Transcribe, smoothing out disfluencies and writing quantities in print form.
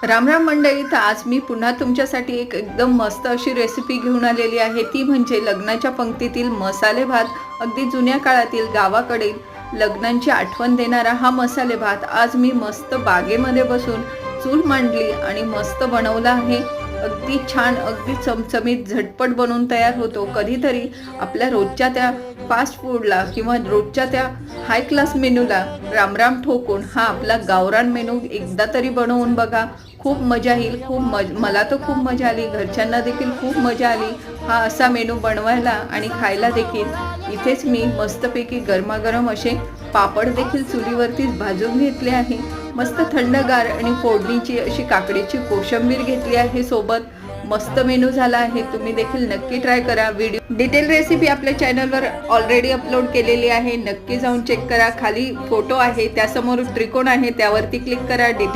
राम राम मंडळी, तर आज मी पुन्हा तुमच्यासाठी एक एकदम मस्त अशी रेसिपी घेऊन आलेली आहे। ती म्हणजे लग्नाच्या पंक्तीतील मसाले भात। अगदी जुन्या काळातील गावाकडील लग्नांची आठवण देणारा हा मसाले भात आज मी मस्त बागेमध्ये बसून चूल मांडली आणि मस्त बनवला आहे। अगदी छान, अगदी चमचमीत, झटपट बनवून तयार होतो। कधीतरी आपल्या रोजच्या त्या फास्ट फूडला किंवा रोजच्या त्या हाय क्लास मेनूला रामराम ठोकून हा आपला गावरान मेनू एकदा तरी बनवून बघा। खूप मजा येईल। मला तर खूप मजा आली, घरच्यांना देखील खूप मजा आली हा असा मेनू बनवायला आणि खायला देखील। इथेच मी मस्तपैकी गरमागरम असे पापड देखील चुलीवरतीच भाजून घेतले आहे। मस्त थंडगार आणि फोडणीची अशी काकडीची कोशिंबीर घेतली आहे सोबत। मस्त मेनू झाला आहे। तुम्ही देखील नक्की ट्राय करा। व्हिडिओ डिटेल रेसिपी आपल्या चॅनलवर ऑलरेडी अपलोड केलेली आहे, नक्की जाऊन चेक करा। खाली फोटो आहे, त्यासमोर त्रिकोण आहे, त्यावरती क्लिक करा। डिटेल